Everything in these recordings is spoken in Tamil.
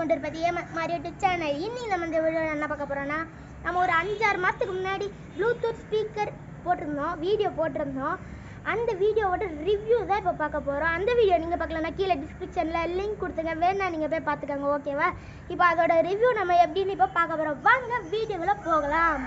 கொண்டு இருப்பது மாரியோ சேனல். இன்னைக்கு நம்ம இந்த வீடியோ என்ன பார்க்க போறோம்னா, நம்ம ஒரு 5-6 மாதத்துக்கு முன்னாடி ப்ளூடூத் ஸ்பீக்கர் போட்டிருந்தோம், வீடியோ போட்டிருந்தோம். அந்த வீடியோவோட ரிவ்யூ தான் இப்போ பார்க்க போகிறோம். அந்த வீடியோ நீங்கள் பார்க்கலன்னா கீழே டிஸ்கிரிப்ஷனில் லிங்க் கொடுத்துங்க, வேணா நீங்கள் போய் பார்த்துக்கோங்க, ஓகேவா? இப்போ அதோட ரிவ்யூ நம்ம எப்படின்னு இப்போ பார்க்க போகிறோம். வாங்க வீடியோவில் போகலாம்.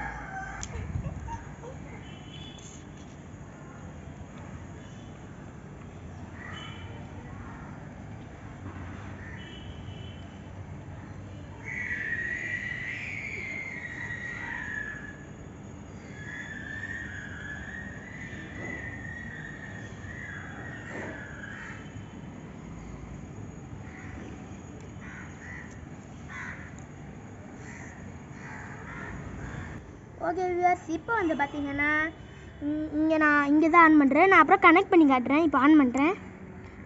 ஓகே வியூவர்ஸ், இப்போ வந்து பார்த்தீங்கன்னா நான் இங்கே தான் ஆன் பண்ணுறேன். நான் அப்புறம் கனெக்ட் பண்ணி காட்டுறேன். இப்போ ஆன் பண்ணுறேன்.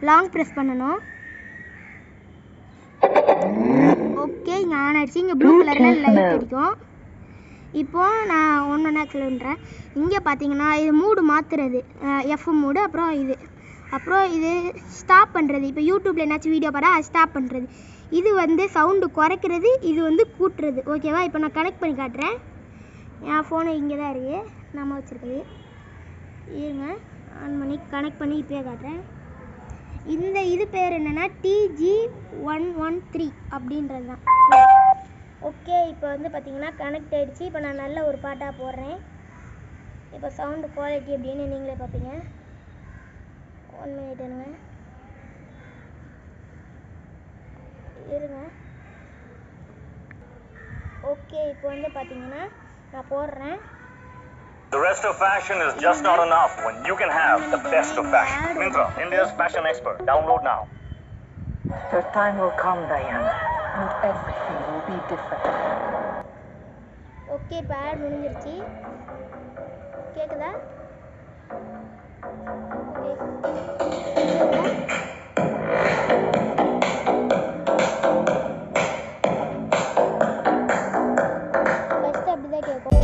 லாங் ப்ரெஸ் பண்ணணும். ஓகே, இங்கே ஆன் ஆகிடுச்சு. இங்கே ப்ளூ கலரில் லைட் அடிக்கும். இப்போது நான் ஒன்று கிளம்புறேன். இங்கே பார்த்தீங்கன்னா இது மூடு மாற்றுறது, எஃப் மூடு, அப்புறம் இது ஸ்டாப் பண்ணுறது. இப்போ யூடியூப்பில் என்னாச்சும் வீடியோ பார்த்தா அது ஸ்டாப் பண்ணுறது. இது வந்து சவுண்டு குறைக்கிறது, இது வந்து கூட்டுறது, ஓகேவா? இப்போ நான் கனெக்ட் பண்ணி காட்டுறேன். என் ஃபோனு இங்கே தான் இருக்குது, நம்ம வச்சுருக்குது. இருங்க, ஆன் பண்ணி கனெக்ட் பண்ணி இப்போயே காட்டுறேன். இது பேர் என்னென்னா TG113 அப்படின்றது தான். ஓகே, இப்போ வந்து பார்த்தீங்கன்னா கனெக்ட் ஆகிடுச்சு. இப்போ நான் நல்ல ஒரு பாட்டாக போடுறேன். இப்போ சவுண்டு குவாலிட்டி எப்படின்னு நீங்களே பார்ப்பீங்க. 1 மினிட் இருங்க. ஓகே, இப்போ வந்து பார்த்தீங்கன்னா நான் போடுறேன். The rest of fashion is just not enough when you can have the best of fashion. Myntra, India's fashion expert. Download now. Your time will come, Diana, and everything will be different. Okay, இப்போ ஆட் முடிஞ்சிருச்சு. கேட்குதா? ஃபஸ்ட்டு அப்படி தான் கேட்கும்.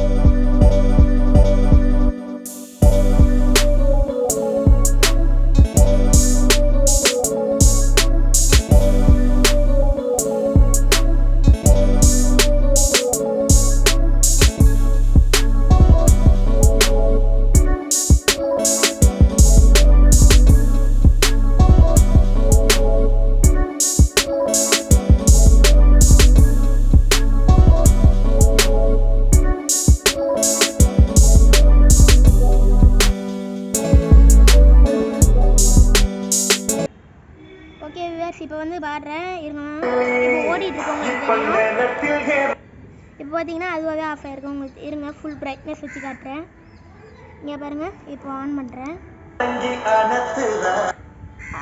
ஓகே வியூவர்ஸ், இப்போ வந்து பாடுறேன். இருங்க, இப்போ ஓடிட்டு இருக்கோம் உங்களுக்கு. இப்போ பார்த்தீங்கன்னா அதுவாகவே ஆஃப் ஆகிருக்கும் உங்களுக்கு. இருங்க, ஃபுல் பிரைட்னஸ் வச்சு காட்டுறேன். இங்கே பாருங்கள், இப்போ ஆன் பண்ணுறேன்.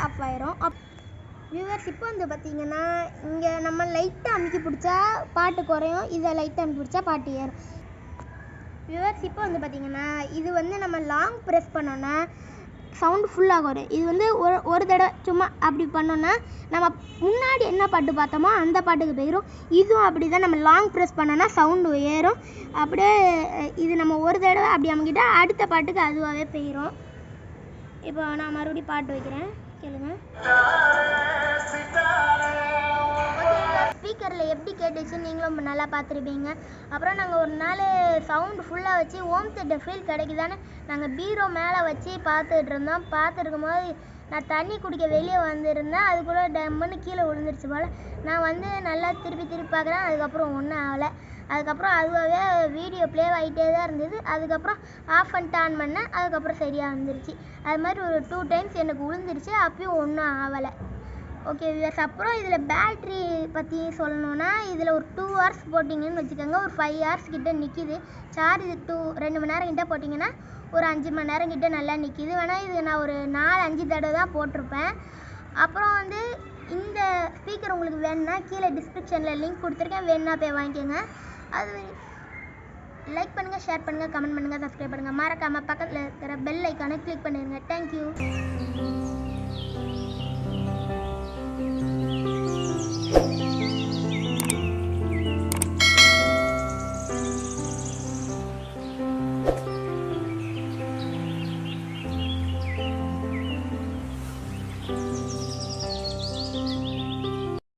ஆஃப் ஆயிரும். வியூவர்ஸ், இப்போ வந்து பார்த்தீங்கன்னா இங்கே நம்ம லைட்டாக அமுக்கி பிடிச்சா பாட்டு குறையும், இதை லைட்டாக அமுக்கி பிடிச்சா பாட்டு ஏறும். வியூவர்ஸ், இப்போ வந்து பார்த்தீங்கன்னா இது வந்து நம்ம லாங் ப்ரெஸ் பண்ணோன்னா சவுண்டு ஃபுல்லாக வரும். இது வந்து ஒரு தடவை சும்மா அப்படி பண்ணோன்னா நம்ம முன்னாடி என்ன பாட்டு பார்த்தோமோ அந்த பாட்டுக்கு போயிடும். இதுவும் அப்படி தான், நம்ம லாங் ப்ரெஸ் பண்ணோன்னா சவுண்டு ஏறும். அப்படியே இது நம்ம ஒரு தடவை அப்படி அமுக்கிட்டா அடுத்த பாட்டுக்கு அதுவாகவே போயிடும். இப்போ நான் மறுபடியும் பாட்டு வைக்கிறேன், கேளுங்க. ஸ்பீக்கரில் எப்படி கேட்டுச்சுன்னு நீங்களும் நல்லா பார்த்துருப்பீங்க. அப்புறம் நாங்கள் ஒரு நாள் சவுண்டு ஃபுல்லாக வச்சு ஹோம் தியேட்டர் ஃபீல் கிடைக்குதான்னு நாங்கள் பீரோ மேலே வச்சு பார்த்துட்டு இருந்தோம். பார்த்துருக்கும் போது நான் தண்ணி குடிக்க வெளியே வந்திருந்தேன். அதுக்குள்ளே டம்முன்னு கீழே விழுந்துருச்சு போல். நான் வந்து நல்லா திருப்பி பார்க்குறேன். அதுக்கப்புறம் ஒன்றும் ஆகலை. அதுக்கப்புறம் அதுவாகவே வீடியோ ப்ளே ஆகிட்டே தான் இருந்தது. அதுக்கப்புறம் ஆஃப் பண்ணிட்டு ஆன் பண்ணேன். அதுக்கப்புறம் சரியாக வந்துருச்சு. அது மாதிரி ஒரு 2 டைம்ஸ் எனக்கு விழுந்துருச்சு, அப்பயும் ஒன்றும் ஆகலை. ஓகே வியூவர்ஸ், அப்புறம் இதில் பேட்ரி பற்றி சொல்லணுன்னா இதில் ஒரு 2 hours போட்டிங்கன்னு வச்சுக்கோங்க, ஒரு 5 hours கிட்டே நிற்கிது. சார்ஜ் 2 மணி நேரம் கிட்டே போட்டிங்கன்னா ஒரு 5 மணி நேரம் கிட்டே நல்லா நிற்கிது. வேணால் இது நான் ஒரு 4-5 தடவை தான் போட்டிருப்பேன். அப்புறம் வந்து இந்த ஸ்பீக்கர் உங்களுக்கு வேணும்னா கீழே டிஸ்கிரிப்ஷனில் லிங்க் கொடுத்துருக்கேன், வேணுன்னா போய் வாங்கிக்கோங்க. அது லைக் பண்ணுங்கள், ஷேர் பண்ணுங்கள், கமெண்ட் பண்ணுங்கள், சப்ஸ்கிரைப் பண்ணுங்கள். மறக்காமல் பக்கத்தில் இருக்கிற பெல் ஐக்கானை கிளிக் பண்ணிடுங்க. தேங்க்யூ. Thank you.